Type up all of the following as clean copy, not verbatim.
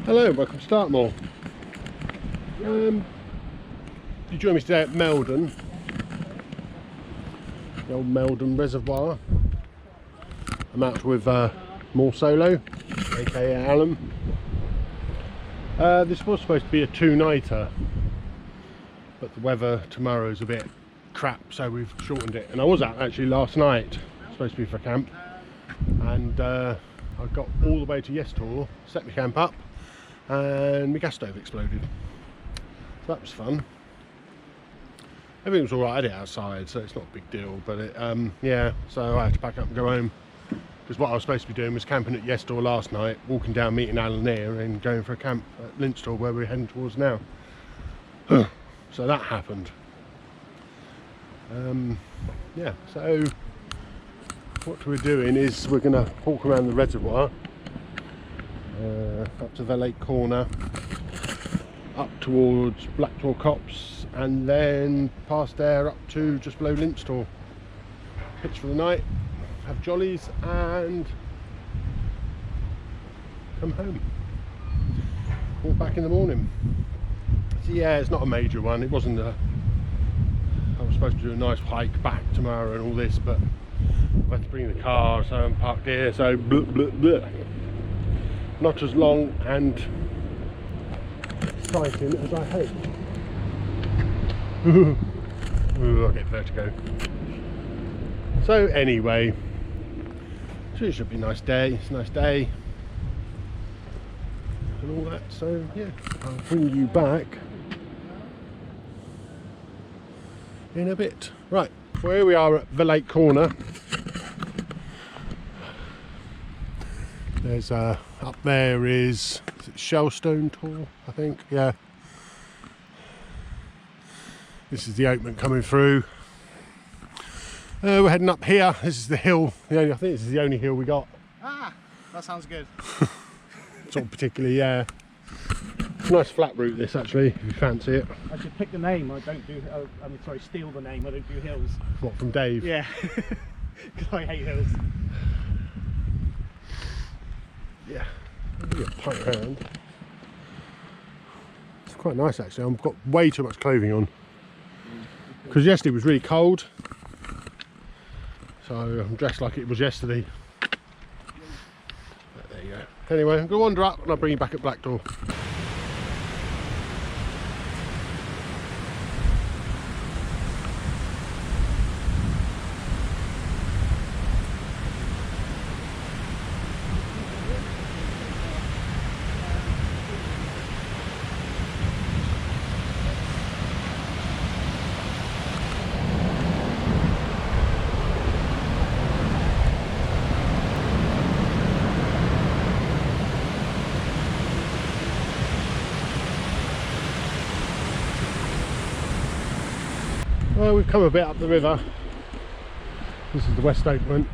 Hello, welcome to Dartmoor. You join me today at Meldon, the old Meldon Reservoir. I'm out with Moor Solo, aka Alan. This was supposed to be a two-nighter, but the weather tomorrow is a bit crap, so we've shortened it. And I was out actually last night, supposed to be for a camp, and I got all the way to Yestor, set my camp up, and my gas stove exploded. So that was fun. Everything was alright, I had it outside, so it's not a big deal, but yeah, so I had to pack up and go home. Because what I was supposed to be doing was camping at Yestor last night, walking down, meeting Alan there, and going for a camp at Lints, where we're heading towards now. So that happened. Yeah, so what we're doing is we're going to walk around the reservoir, up to the lake corner, up towards Blacktor Copse, and then past there up to just below Lintstor. Pitch for the night, have jollies, and come home. Walk back in the morning. So yeah, it's not a major one. It wasn't a... I was supposed to do a nice hike back tomorrow and all this, but I've had to bring the car, so I'm parked here, so blah, blah, blah. Not as long and exciting as I hoped. Ooh, I get vertigo. So anyway, so it should be a nice day. It's a nice day and all that, so yeah, I'll bring you back in a bit. Right, well, here we are at the lake corner. There's up there is it Shellstone Tor, I think, yeah. This is the opening coming through. We're heading up here. This is the hill. I think this is the only hill we got. Ah, that sounds good. Sort of particularly, yeah. Nice flat route this actually, if you fancy it. I should pick the name. I don't do. Sorry, steal the name. I don't do hills. What, from Dave? Yeah, because I hate hills. Yeah. I'll give it a pint around. It's quite nice actually. I've got way too much clothing on because yesterday was really cold. So I'm dressed like it was yesterday. But there you go. Anyway, I'm going to wander up and I'll bring you back at Blacktor. Well, we've come a bit up the river. This is the west opening.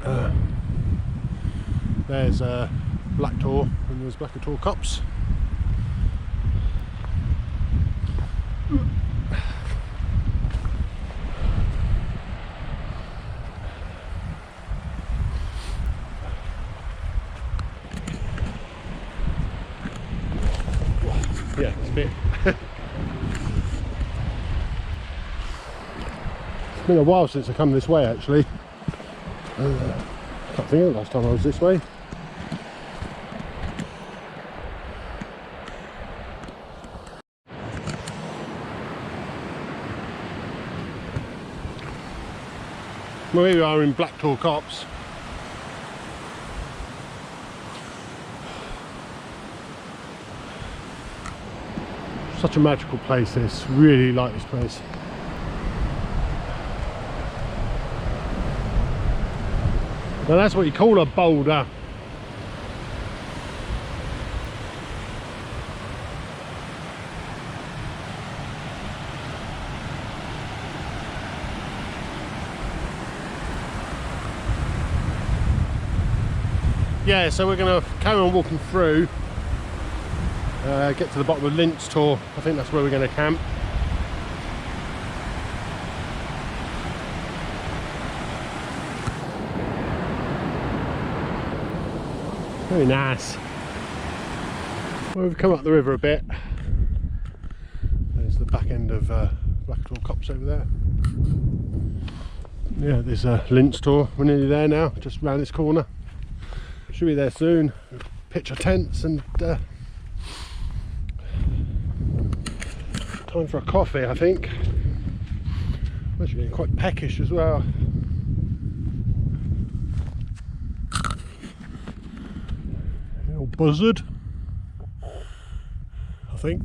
There's Blacktor and there's Blacktor Copse. Yeah, it's a bit. It's been a while since I come this way actually. Can't think of the last time I was this way. Well, here we are in Blacktor Copse. Such a magical place this, really like this place. Now that's what you call a boulder. Yeah, so we're going to carry on walking through, get to the bottom of Lints Tor. I think that's where we're going to camp. Very nice. Well, we've come up the river a bit. There's the back end of Blackpool Copse over there. Yeah, there's a Lints tour. We're nearly there now, just round this corner. Should be there soon. Pitch our tents and time for a coffee, I think. I'm actually getting quite peckish as well. Little buzzard, I think.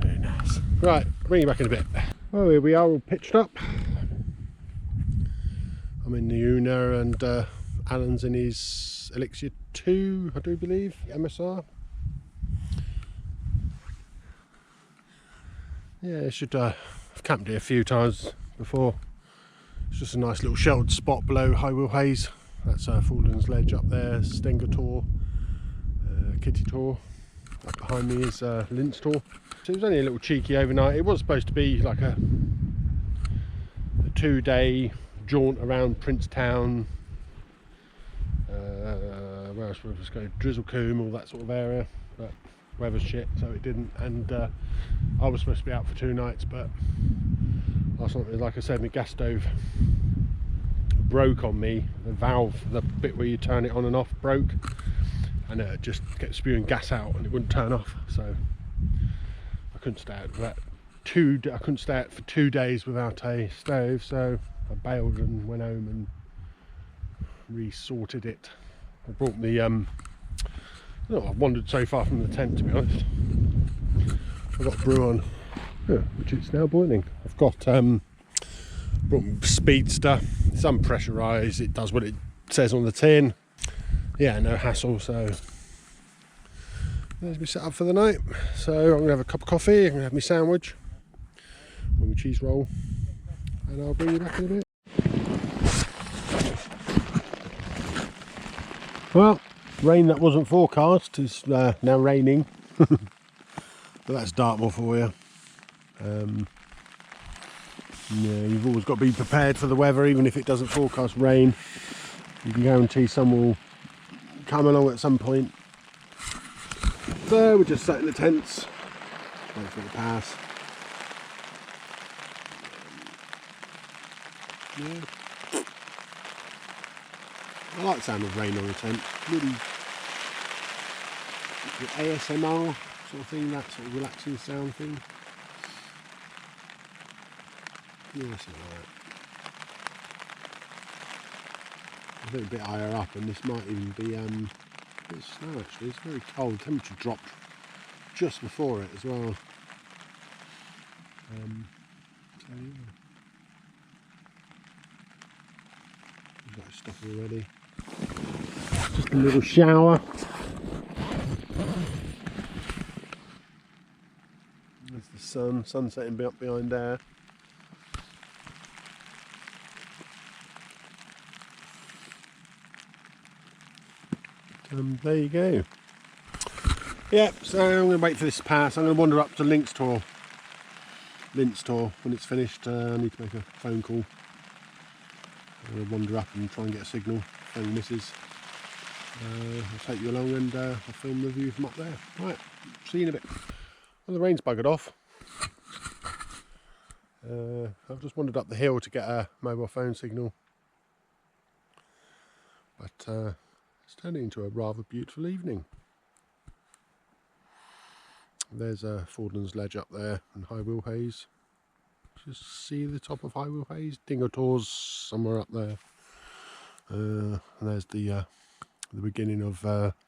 Very nice. Right, bring you back in a bit. Well, here we are, all pitched up. I'm in the Una and Alan's in his Elixir 2, I do believe, MSR. Yeah, I should I've camped here a few times before. It's just a nice little sheltered spot below High Wheel Haze. That's Falden's Ledge up there, Stenger Tor, Kitty Tor. Up behind me is Lints Tor. So it was only a little cheeky overnight. It was supposed to be like a 2-day jaunt around Princetown, where else was supposed to go, Drizzlecombe, all that sort of area, but weather's shit, so it didn't. And I was supposed to be out for 2 nights, but last night, like I said, my gas stove broke on me. The valve, the bit where you turn it on and off, broke, and it just kept spewing gas out and it wouldn't turn off. So I couldn't stay out for that. I couldn't stay out for 2 days without a stove, so I bailed and went home and resorted it. I brought me I wandered so far from the tent, to be honest. I've got a brew on, which it's now boiling. I've got brought me Speedster. It's unpressurised, it does what it says on the tin. Yeah, no hassle. So there's me set up for the night. So I'm going to have a cup of coffee, I'm going to have my sandwich, with my cheese roll, and I'll bring you back in a bit. Well, rain that wasn't forecast is now raining. But that's Dartmoor for you. Yeah, you've always got to be prepared for the weather, even if it doesn't forecast rain. You can guarantee some will come along at some point. So we're just setting the tents, wait for it to pass. Yeah. I like the sound of rain on the tent. Really ASMR sort of thing, that sort of relaxing sound thing. Yeah, something like that. I think a bit higher up, and this might even be a bit of snow actually. It's very cold. The temperature dropped just before it as well. So yeah. I've got stuff already. Just a little shower. There's the sun setting up behind there. There you go. Yeah, so I'm going to wait for this to pass. I'm going to wander up to Lints Tor when it's finished. I need to make a phone call. I'm going to wander up and try and get a signal, phone the missus. I'll take you along and I'll film the view from up there. Right, see you in a bit. Well, the rain's buggered off. I've just wandered up the hill to get a mobile phone signal. But it's turning into a rather beautiful evening. There's a Falden's Ledge up there and High Wheel Haze. Just see the top of High Wheel Haze. Dingo Tor's somewhere up there. And there's the beginning of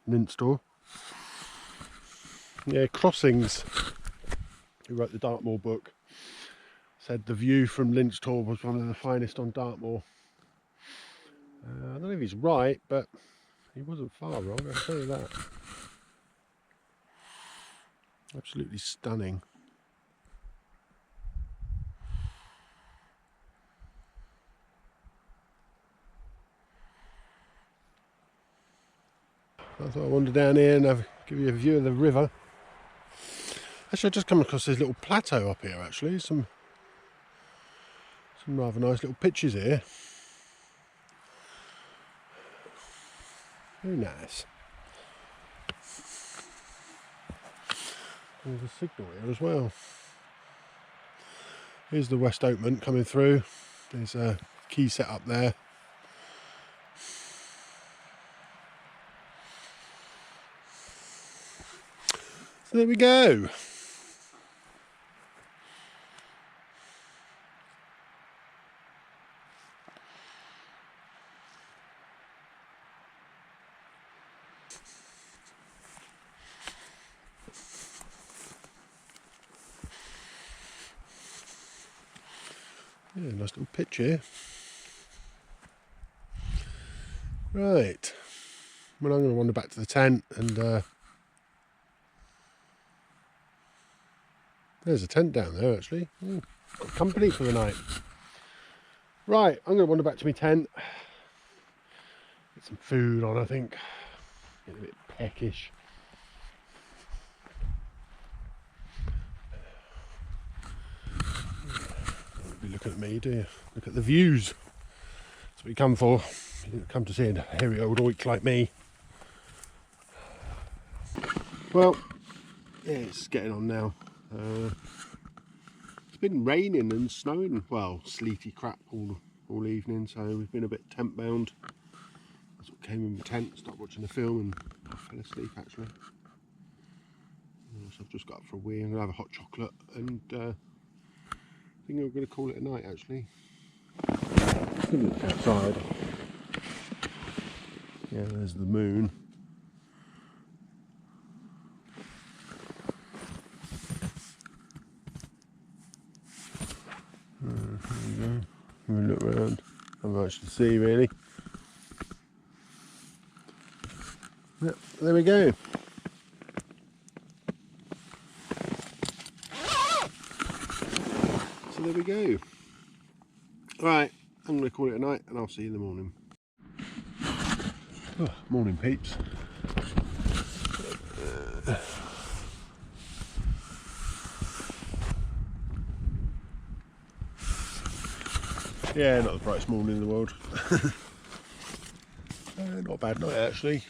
Lints Tor. Yeah, Crossings, who wrote the Dartmoor book, said the view from Lints Tor was one of the finest on Dartmoor. I don't know if he's right, but he wasn't far wrong, I'll tell you that. Absolutely stunning. I thought I'd wander down here and give you a view of the river. Actually, I just come across this little plateau up here actually. Some rather nice little pitches here. Very nice. There's a signal here as well. Here's the West Oatman coming through. There's a key set up there. So there we go. Yeah, nice little pitch here. Right. Well, I'm going to wander back to the tent and there's a tent down there actually. Ooh, got company for the night. Right, I'm going to wander back to my tent. Get some food on, I think. Get a bit peckish. Don't be looking at me, do you? Look at the views. That's what you come for. You didn't come to see a hairy old oik like me. Well, yeah, it's getting on now. It's been raining and snowing, well, sleety crap all evening, so we've been a bit tent bound. That's what came in the tent, started watching a film and I fell asleep actually. So I've just got up for a wee. I'm going to have a hot chocolate and I think I'm going to call it a night actually. Look outside. Yeah, there's the moon. There we go. Have a look around. Not much to see really. Yep, there we go. So there we go. Right, I'm going to call it a night and I'll see you in the morning. Oh, morning peeps. Yeah, not the brightest morning in the world. Not a bad night actually.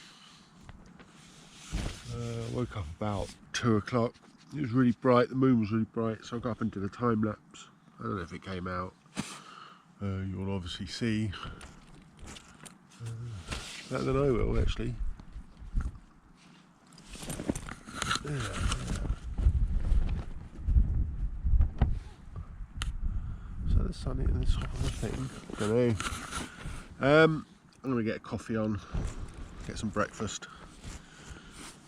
Woke up about 2 o'clock. It was really bright, the moon was really bright, so I got up and did a time lapse. I don't know if it came out. You'll obviously see. I don't know, will actually. Yeah. So the sun in this sort of thing. I don't know. I'm going to get a coffee on, get some breakfast,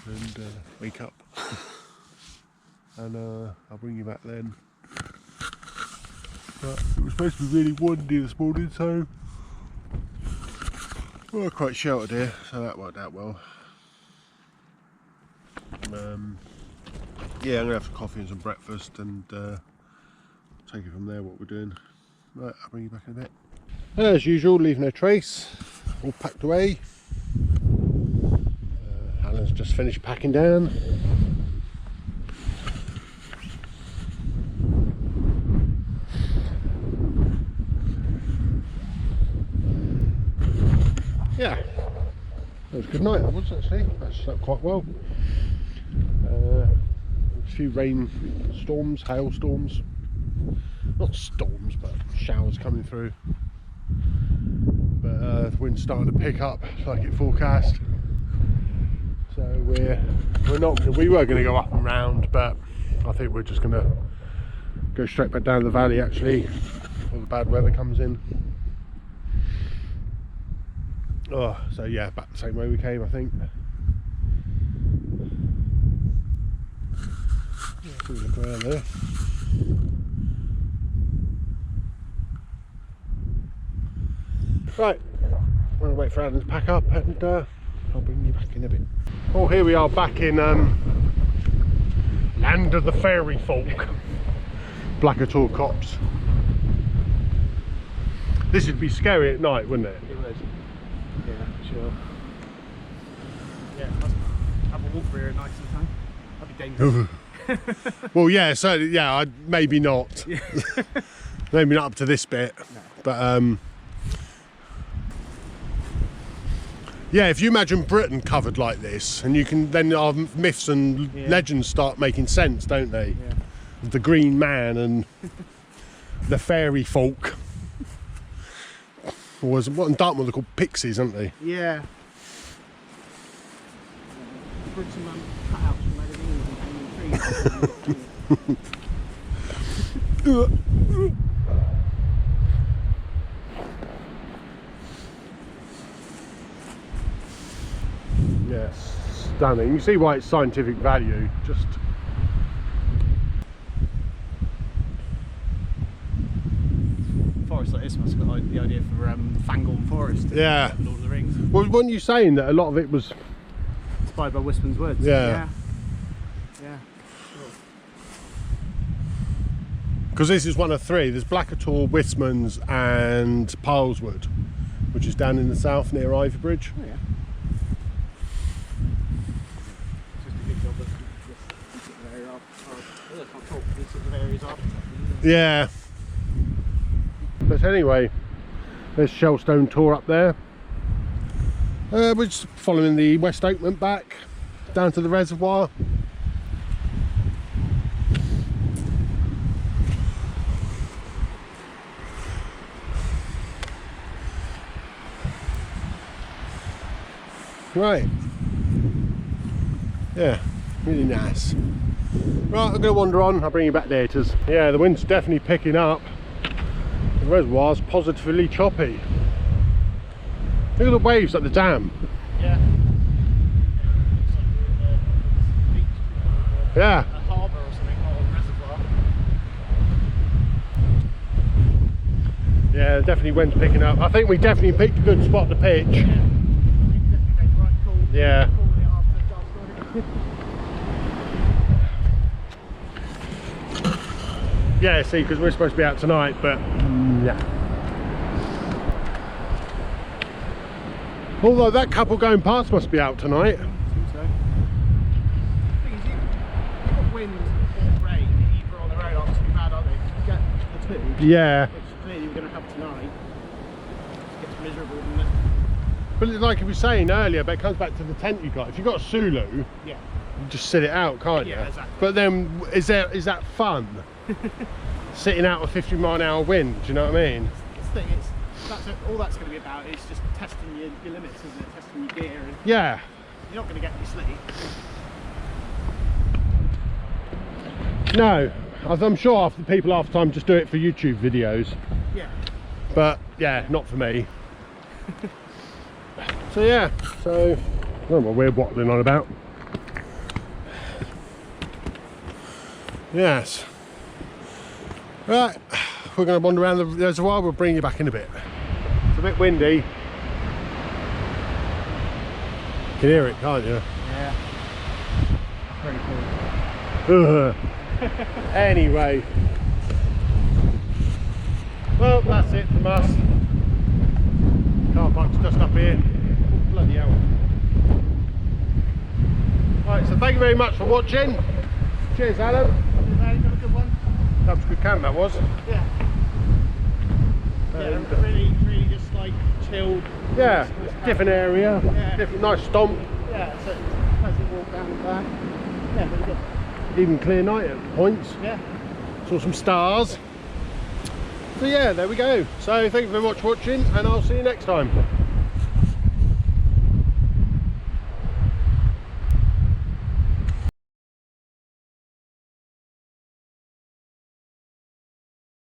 and wake up. And I'll bring you back then. But it was supposed to be really windy this morning, so we're quite sheltered here, so that worked out well. Yeah, I'm going to have some coffee and some breakfast and take it from there what we're doing. Right, I'll bring you back in a bit. As usual, leave no trace, all packed away. Alan's just finished packing down. Yeah, it was a good night, that was actually. I slept quite well. A few rain storms, hail storms. Not storms, but showers coming through. But the wind's starting to pick up, like it forecast. So we were going to go up and round, but I think we're just going to go straight back down the valley actually, before the bad weather comes in. Oh, so yeah, back the same way we came, I think. Yeah, look around there. Right, I'm going to wait for Adam to pack up and I'll bring you back in a bit. Oh, here we are back in land of the fairy folk, Blackertor Copse. This would be scary at night, wouldn't it? It would. Yeah, sure. Yeah, have a walk through here at night sometime. That'd be dangerous. Well, yeah, certainly, yeah, maybe not. Yeah. Maybe not up to this bit, no. But Yeah, if you imagine Britain covered like this, and you can then our myths and legends start making sense, don't they? Yeah. The Green Man and the fairy folk. Or was what in Dartmoor they're called pixies, aren't they? Yeah. Britain cutouts from magazines and hanging trees. Yes, stunning. You see why it's scientific value. Just Forest like this must have got like the idea for Fangorn Forest. yeah. Lord of the Rings. Well, weren't you saying that a lot of it was? Inspired by Wistman's Woods. Yeah. Yeah. Sure. Because this is one of three. There's Blackator, Wistman's, and Pileswood, which is down in the south near Ivy Bridge. Oh yeah. Just a big job of this sort of area. I can't talk. These sort of areas are. Yeah. But anyway, there's Shellstone Tor up there. We're just following the West Oakment back down to the reservoir. Right. Yeah, really nice. Right, I'm going to wander on. I'll bring you back later. Yeah, the wind's definitely picking up. The reservoir's positively choppy. Look at the waves at the dam. Yeah. Yeah. A harbour or something, or a reservoir. Yeah, definitely wind's picking up. I think we definitely picked a good spot to pitch. Yeah. Right, cool. Yeah. Yeah, see, because we're supposed to be out tonight, but yeah. Although that couple going past must be out tonight. I think so. The thing is, you've got wind or rain either on the road aren't too bad, are they? You get the two, Yeah. which clearly we're going to have tonight. It gets miserable, doesn't it? But it's like you were saying earlier, but it comes back to the tent you got. If you've got a Sulu, Yeah. you just sit it out, can't you? Yeah, exactly. But then, is that fun? Sitting out a 50-mile-an-hour wind, do you know what I mean? This thing, all that's going to be about is just testing your limits, isn't it? Testing your gear, and Yeah. you're not going to get any sleep. No, I'm sure half the people after time just do it for YouTube videos. Yeah. But yeah, not for me. So yeah, so I don't know what we're wattling on about. Yes. Right, we're going to wander around the reservoir. We'll bring you back in a bit. It's a bit windy. You can hear it, can't you? Yeah. Very cool. Anyway. Well, that's it from us. Car park's just up here. Oh, bloody hell. Right, so thank you very much for watching. Cheers, Alan. Have a good one. That was a good camp, that was. Yeah. Yeah, really just like chilled. Yeah, different area, Yeah. different, nice stomp. Yeah, so it's a pleasant walk down the back. Yeah, really good. Even clear night at points. Yeah. Saw some stars. So yeah, there we go. So thank you very much for watching, and I'll see you next time.